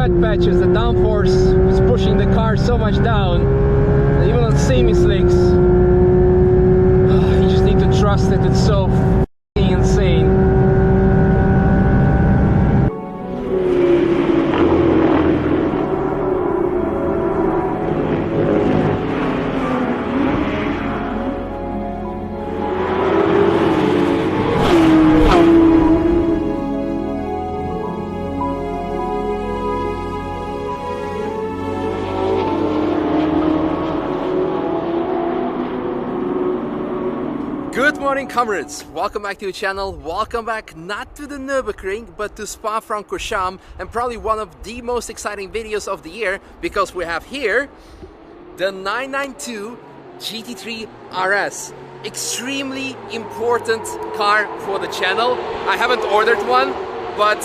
wet patches, the downforce is pushing the car so much down, and even on semi-slicks, you just need to trust that it's so f***ing insane. Good morning, comrades! Welcome back to the channel. Welcome back not to the Nürburgring but to Spa-Francorchamps, and probably one of the most exciting videos of the year, because we have here the 992 GT3RS. Extremely important car for the channel. I haven't ordered one, but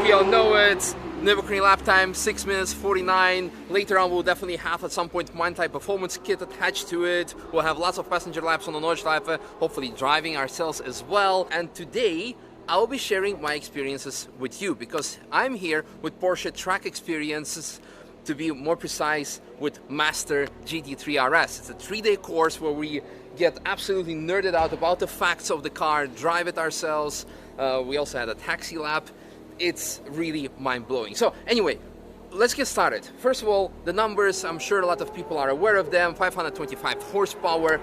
we all know it. Nürburgring lap time 6 minutes 49. Later on we'll definitely have at some point one type performance kit attached to it. We'll have lots of passenger laps on the Nordschleife, hopefully driving ourselves as well. And today I'll be sharing my experiences with you, because I'm here with Porsche Track Experiences, to be more precise with Master GT3RS. It's a 3-day course where we get absolutely nerded out about the facts of the car, drive it ourselves. We also had a taxi lap. It's really mind-blowing. So anyway, let's get started. First of all, the numbers, I'm sure a lot of people are aware of them. 525 horsepower,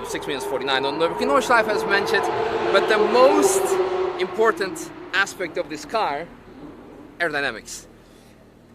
6 minutes 49 on Nürburgring Nordschleife as mentioned. But the most important aspect of this car, aerodynamics.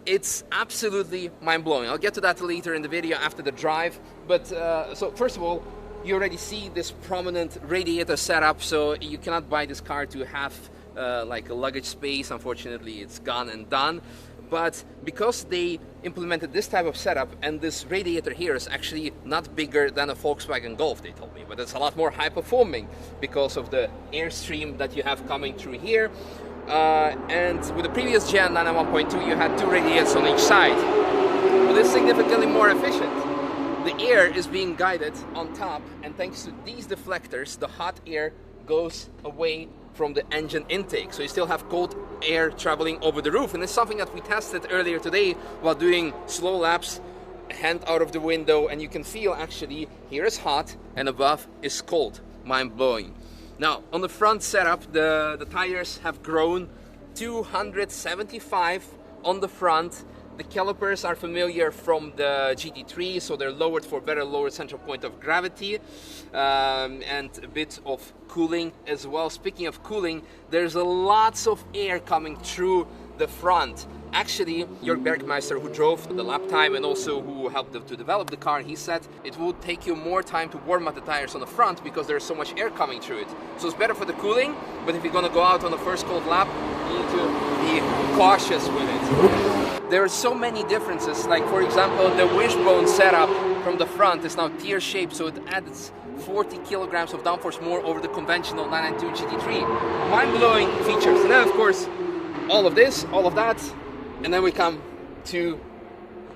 It's absolutely mind-blowing. I'll get to that later in the video after the drive. But so first of all, you already see this prominent radiator setup, so you cannot buy this car to have like a luggage space. Unfortunately, it's gone and done. But because they implemented this type of setup, and this radiator here is actually not bigger than a Volkswagen Golf, they told me, but it's a lot more high performing because of the airstream that you have coming through here. And with the previous gen 991.2, you had two radiators on each side, but it's significantly more efficient. The air is being guided on top, and thanks to these deflectors, the hot air goes away from the engine intake, so you still have cold air traveling over the roof. And it's something that we tested earlier today while doing slow laps, hand out of the window, and you can feel actually here is hot and above is cold. Mind-blowing. Now on the front setup, the tires have grown 275 on the front. The calipers are familiar from the GT3, so they're lowered for better lower central point of gravity, and a bit of cooling as well. Speaking of cooling, there's lots of air coming through the front. Actually, Jörg Bergmeister, who drove the lap time and also who helped to develop the car, he said it would take you more time to warm up the tires on the front because there's so much air coming through it. So it's better for the cooling, but if you're gonna go out on the first cold lap, you need to be cautious with it. There are so many differences, like for example, the wishbone setup from the front is now tear-shaped, so it adds 40 kilograms of downforce more over the conventional 992 GT3. Mind-blowing features. And then of course, all of this, all of that, and then we come to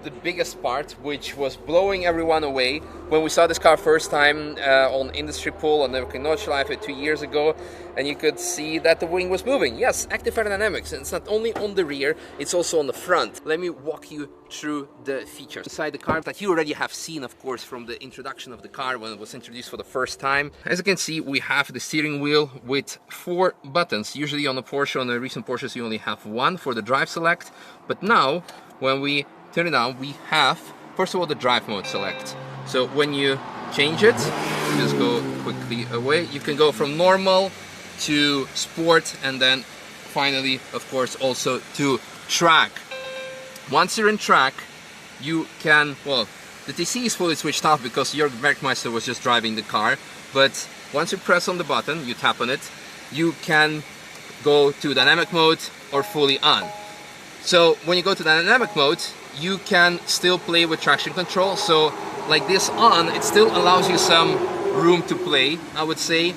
the biggest part, which was blowing everyone away when we saw this car first time on Industry Pool on Nürburgring Nordschleife 2 years ago, and you could see that the wing was moving. Yes, active aerodynamics, and it's not only on the rear, it's also on the front. Let me walk you through the features inside the car that you already have seen, of course, from the introduction of the car when it was introduced for the first time. As you can see, we have the steering wheel with 4 buttons. Usually on a Porsche, on the recent Porsches, you only have one for the drive select, but now when we turn it on, we have, first of all, the drive mode select. So when you change it, just go quickly away. You can go from normal to sport, and then finally, of course, also to track. Once you're in track, you can, well, the TC is fully switched off because Jörg Bergmeister was just driving the car, but once you press on the button, you tap on it, you can go to dynamic mode or fully on. So when you go to dynamic mode, you can still play with traction control. So like this on, it still allows you some room to play, I would say.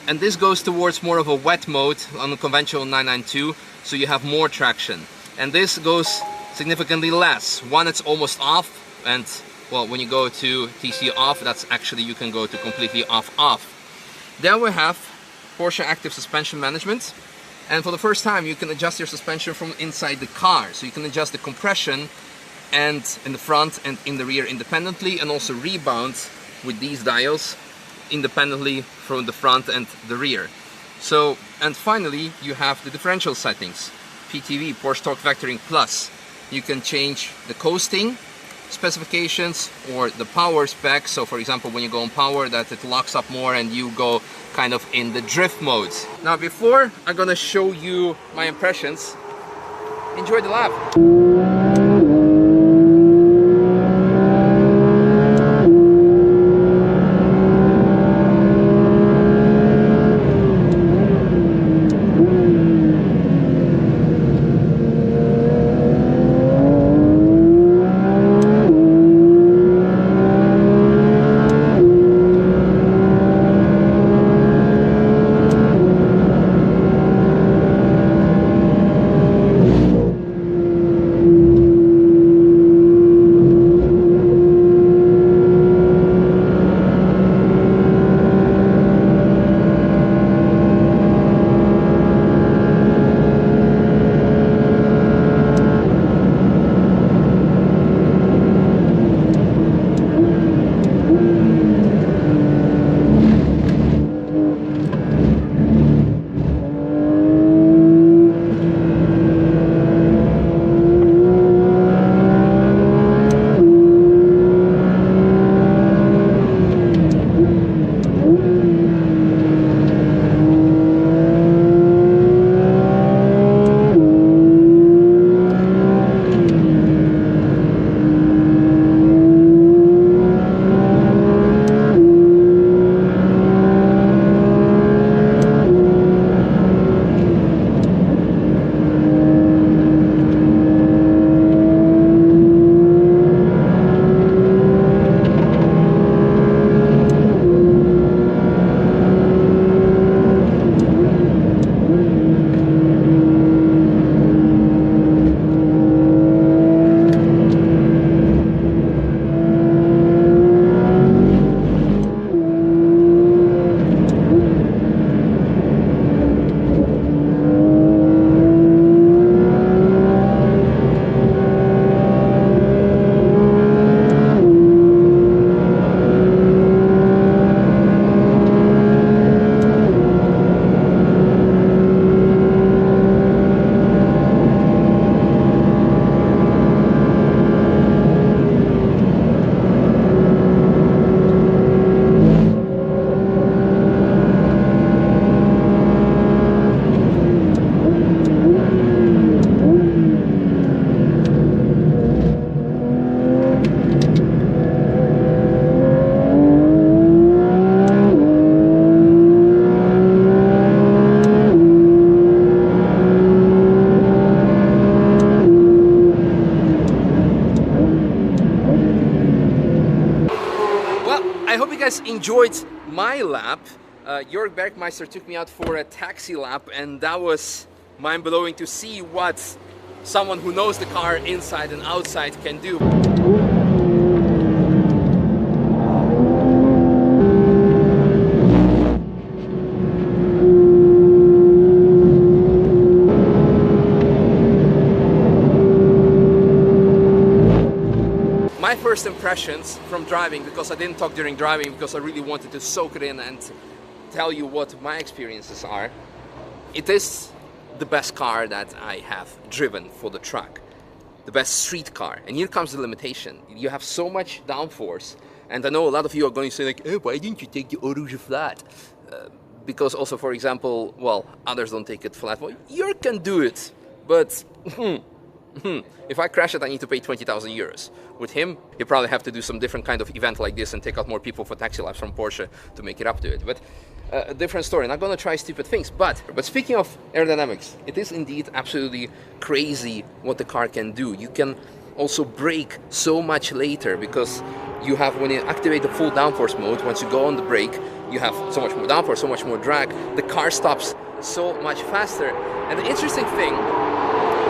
And this goes towards more of a wet mode on the conventional 992, so you have more traction. And this goes significantly less. One, it's almost off, and well, when you go to TC off, that's actually, you can go to completely off. Then we have Porsche Active Suspension Management. And for the first time, you can adjust your suspension from inside the car. So you can adjust the compression and in the front and in the rear independently, and also rebound with these dials independently from the front and the rear. So, and finally, you have the differential settings. PTV, Porsche Torque Vectoring Plus. You can change the coasting specifications or the power spec. So for example, when you go on power, that it locks up more and you go kind of in the drift modes. Now before I'm gonna show you my impressions, enjoy the lap. Enjoyed my lap. Jörg Bergmeister took me out for a taxi lap, and that was mind-blowing to see what someone who knows the car inside and outside can do. My first impressions from driving, because I didn't talk during driving because I really wanted to soak it in and tell you what my experiences are. It is the best car that I have driven for the track. The best street car. And here comes the limitation. You have so much downforce. And I know a lot of you are going to say like, oh, why didn't you take the Eau Rouge flat? Because also, for example, well, others don't take it flat. Well, you can do it, but if I crash it, I need to pay 20,000 euros. With him, you probably have to do some different kind of event like this and take out more people for taxi laps from Porsche to make it up to it. But a different story. Not gonna try stupid things. But speaking of aerodynamics, it is indeed absolutely crazy what the car can do. You can also brake so much later because you have, when you activate the full downforce mode, once you go on the brake, you have so much more downforce, so much more drag. The car stops so much faster. And the interesting thing,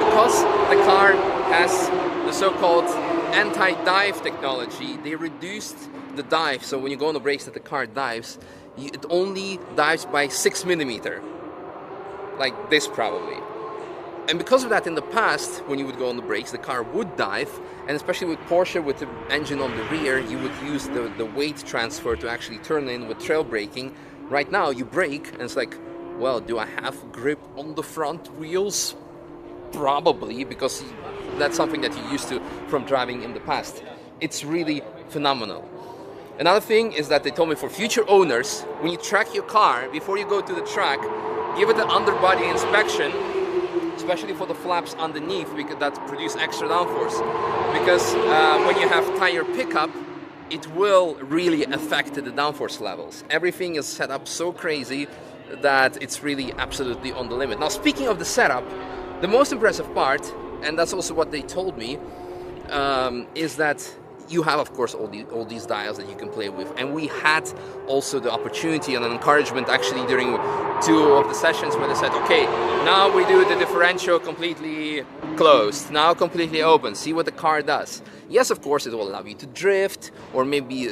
because the car has the so-called anti-dive technology, they reduced the dive. So when you go on the brakes that the car dives, it only dives by 6 millimeters. like this probably. And because of that, in the past, when you would go on the brakes, the car would dive, and especially with Porsche, with the engine on the rear, you would use the weight transfer to actually turn in with trail braking. Right now, you brake, and it's like, well, do I have grip on the front wheels? Probably, because that's something that you're used to from driving in the past. It's really phenomenal. Another thing is that they told me for future owners, when you track your car, before you go to the track, give it an underbody inspection, especially for the flaps underneath, because that produce extra downforce. Because when you have tire pickup, it will really affect the downforce levels. Everything is set up so crazy that it's really absolutely on the limit. Now, speaking of the setup, the most impressive part, and that's also what they told me, is that you have, of course, all these dials that you can play with. And we had also the opportunity and an encouragement actually during 2 of the sessions where they said, okay, now we do the differential completely closed, now completely open, see what the car does. Yes, of course, it will allow you to drift or maybe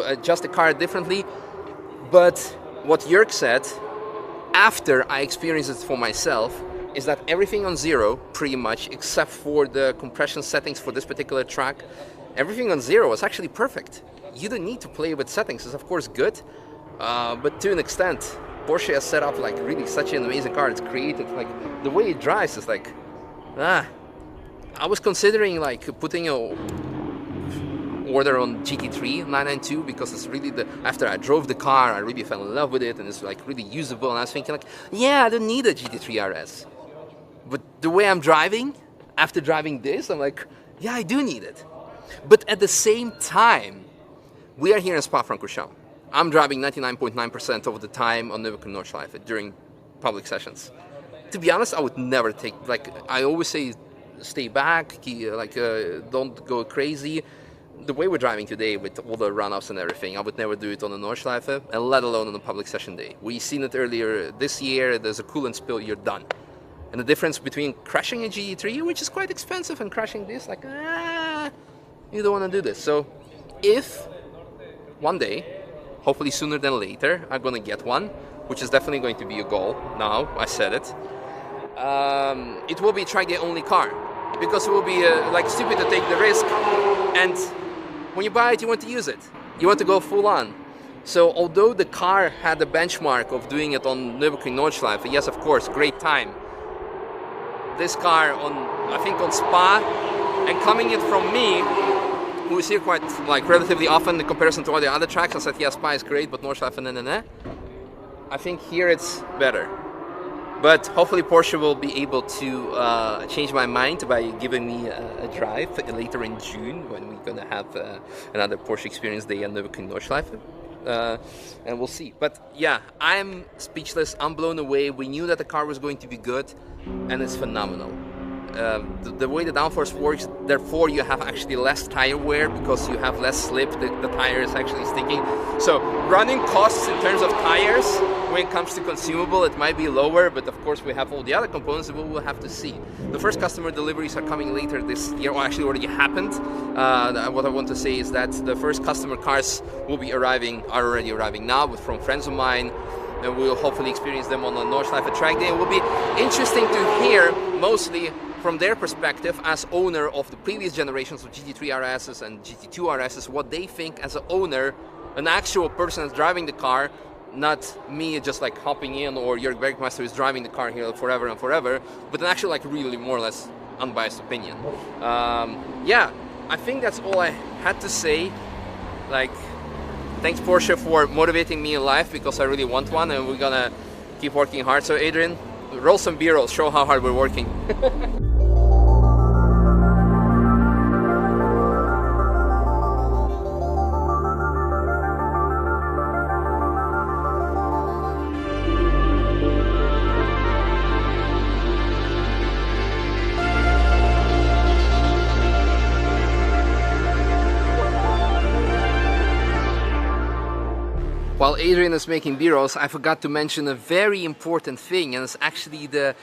adjust the car differently. But what Jörg said, after I experienced it for myself, is that everything on 0, pretty much, except for the compression settings for this particular track, everything on 0 is actually perfect. You don't need to play with settings. It's of course good, but to an extent, Porsche has set up like really such an amazing car. It's created like the way it drives is like, I was considering like putting a order on GT3 992 because it's really after I drove the car, I really fell in love with it and it's like really usable. And I was thinking like, yeah, I don't need a GT3RS. But the way I'm driving, after driving this, I'm like, yeah, I do need it. But at the same time, we are here in Spa-Francorchamps. I'm driving 99.9% of the time on Nürburgring Nordschleife during public sessions. To be honest, I would never take, like, I always say, stay back, don't go crazy. The way we're driving today with all the run-offs and everything, I would never do it on a Nordschleife, and let alone on a public session day. We've seen it earlier this year, there's a coolant spill, you're done. And the difference between crashing a GT3, which is quite expensive, and crashing this, like, you don't want to do this. So if one day, hopefully sooner than later, I'm going to get one, which is definitely going to be a goal now, I said it, it will be track day only car. Because it will be like stupid to take the risk, and when you buy it, you want to use it. You want to go full on. So although the car had the benchmark of doing it on Nürburgring Nordschleife, yes, of course, great time. This car I think on Spa, and coming it from me, who is here quite like relatively often in comparison to all the other tracks, I said, yeah, Spa is great, but Nordschleife, I think here it's better. But hopefully Porsche will be able to change my mind by giving me a drive later in June when we're going to have another Porsche Experience Day on Nürburgring Nordschleife. And we'll see. But yeah, I'm speechless. I'm blown away. We knew that the car was going to be good, and it's phenomenal. The way the downforce works, therefore you have actually less tire wear because you have less slip, the tire is actually sticking. So running costs in terms of tires, when it comes to consumable, it might be lower, but of course we have all the other components that we'll have to see. The first customer deliveries are coming later this year, or actually already happened. What I want to say is that the first customer cars are already arriving now, but from friends of mine, and we'll hopefully experience them on the Nordschleife track day. It will be interesting to hear mostly from their perspective as owner of the previous generations of GT3RSs and GT2RSs, what they think as an owner, an actual person that's driving the car, not me just like hopping in or Jörg Bergmeister is driving the car here forever and forever, but an actual like really more or less unbiased opinion. Yeah, I think that's all I had to say. Like, thanks Porsche for motivating me in life because I really want one and we're gonna keep working hard. So Adrian, roll some B-rolls, show how hard we're working. While Adrian is making B-rolls, I forgot to mention a very important thing, and it's actually the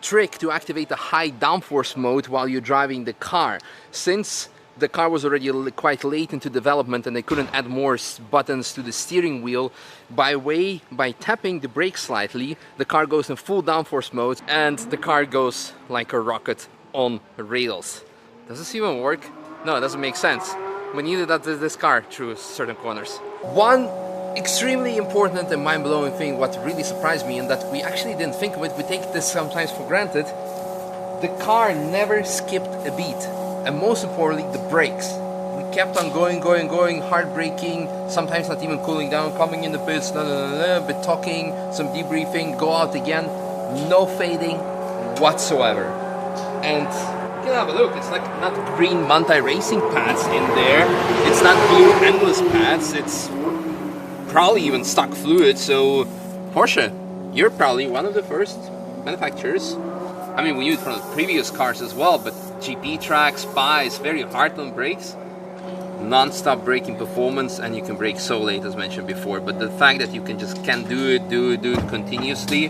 trick to activate the high downforce mode while you're driving the car. Since the car was already quite late into development and they couldn't add more buttons to the steering wheel. By tapping the brake slightly, the car goes in full downforce mode and the car goes like a rocket on rails. Does this even work? No, it doesn't make sense. We needed this car through certain corners. One extremely important and mind-blowing thing, what really surprised me and that we actually didn't think of it, we take this sometimes for granted, the car never skipped a beat. And most importantly, the brakes. We kept on going, hard braking, sometimes not even cooling down, coming in the pits, a bit talking, some debriefing, go out again, no fading whatsoever. And you can have a look, it's like not green multi-racing pads in there, it's not blue endless pads, it's probably even stock fluid, so Porsche, you're probably one of the first manufacturers. I mean, we knew it from the previous cars as well, but GP track, Spa is very hard on brakes. Non-stop braking performance, and you can brake so late as mentioned before, but the fact that you can do it continuously,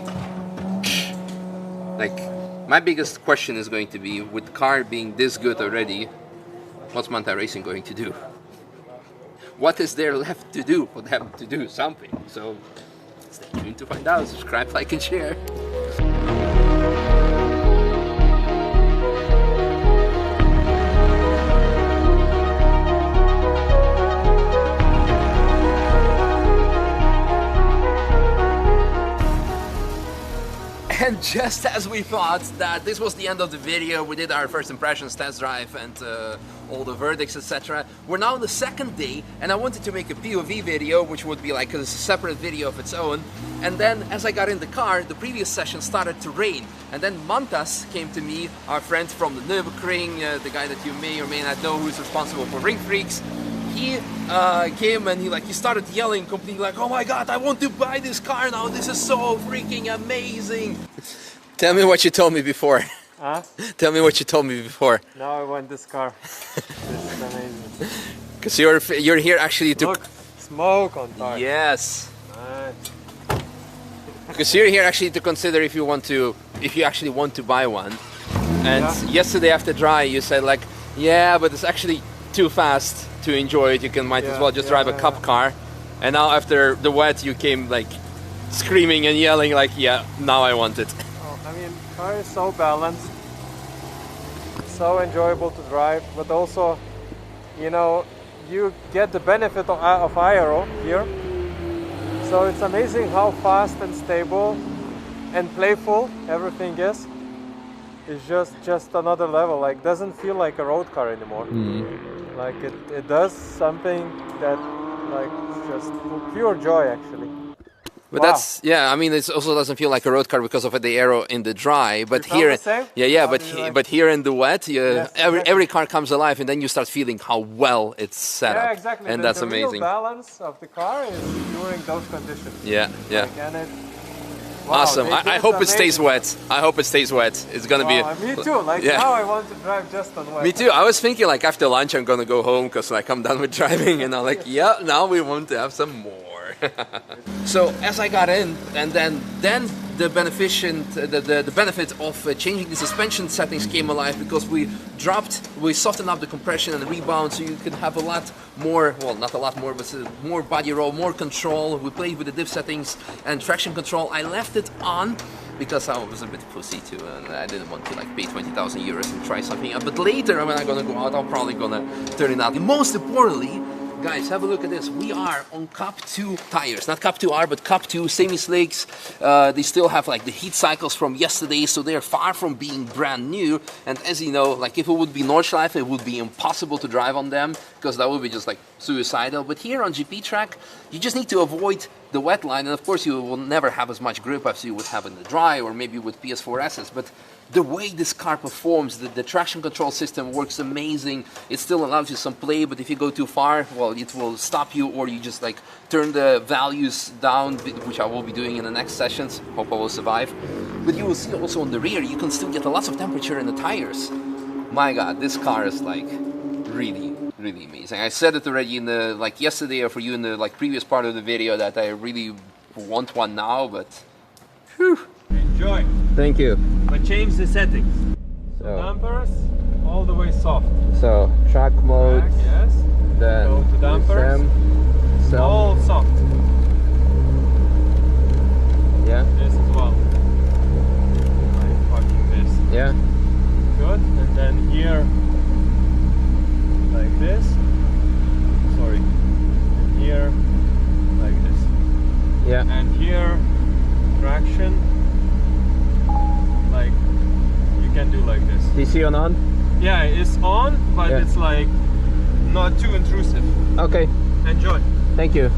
like, my biggest question is going to be, with the car being this good already, what's Manta Racing going to do? What is there left to do for them to do something? So stay tuned to find out. Subscribe, like and share. And just as we thought that this was the end of the video, we did our first impressions test drive and all the verdicts, etc. We're now on the second day and I wanted to make a POV video, which would be like a separate video of its own. And then as I got in the car, the previous session started to rain. And then Mantas came to me, our friend from the Nürburgring, the guy that you may or may not know who's responsible for Ring Freaks. He came and he started yelling completely like, oh my god, I want to buy this car now, this is so freaking amazing. Tell me what you told me before. Huh? Tell me what you told me before. Now I want this car. This is amazing. Because you're here actually to... Look, smoke on top. Yes. Nice. Because you're here actually to consider if you actually want to buy one. And yesterday after dry you said like, yeah, but it's actually too fast to enjoy it, you might as well just drive a cup car. And now after the wet you came like screaming and yelling like, yeah, now I want it. Oh, I mean, car is so balanced, so enjoyable to drive, but also, you know, you get the benefit of aero here. So it's amazing how fast and stable and playful everything is. It's just another level, like doesn't feel like a road car anymore. Like it does something that like just pure joy actually. But that's, yeah, I mean, it also doesn't feel like a road car because of the aero in the dry, but here, but here in the wet, every car comes alive and then you start feeling how well it's set up. Yeah, exactly. And that's amazing. The real balance of the car is during those conditions. Yeah, yeah. Like, and it, awesome. I hope it stays wet. I hope it stays wet. It's gonna be. Me too. Like now, I want to drive just on wet. Me too. I was thinking like after lunch I'm gonna go home because like I'm done with driving, and I'm like, yeah, now we want to have some more. So as I got in, and then the benefit of changing the suspension settings came alive because we softened up the compression and the rebound, so you could have a lot more, well, not a lot more, but more body roll, more control. We played with the diff settings and traction control. I left it on because I was a bit pussy too, and I didn't want to like pay 20,000 euros and try something out. But later, when I'm gonna go out, I'm probably gonna turn it out. And most importantly, guys, have a look at this. We are on Cup 2 tires. Not Cup 2R, but Cup 2 semi-slicks. They still have like the heat cycles from yesterday, so they're far from being brand new. And as you know, like if it would be Nordschleife, it would be impossible to drive on them because that would be just like suicidal. But here on GP track, you just need to avoid the wet line. And of course, you will never have as much grip as you would have in the dry or maybe with PS4Ss. But the way this car performs, the traction control system works amazing. It still allows you some play, but if you go too far, well, it will stop you, or you just like turn the values down, which I will be doing in the next sessions. Hope I will survive. But you will see also on the rear, you can still get a lot of temperature in the tires. My God, this car is like really, really amazing. I said it already in the like yesterday or for you in the like previous part of the video that I really want one now, but whew. Enjoy. Thank you. But change the settings. So numbers all the way soft. So track mode, Back, yes. then Go to dampers. All soft. Yeah. This as well. Like fucking this. Yeah. Good. And then here, like this. Sorry. And here, like this. Yeah. And here, traction. Like you can do like this. DC on? Yeah, it's on, but Yeah. it's like not too intrusive. Okay. Enjoy. Thank you.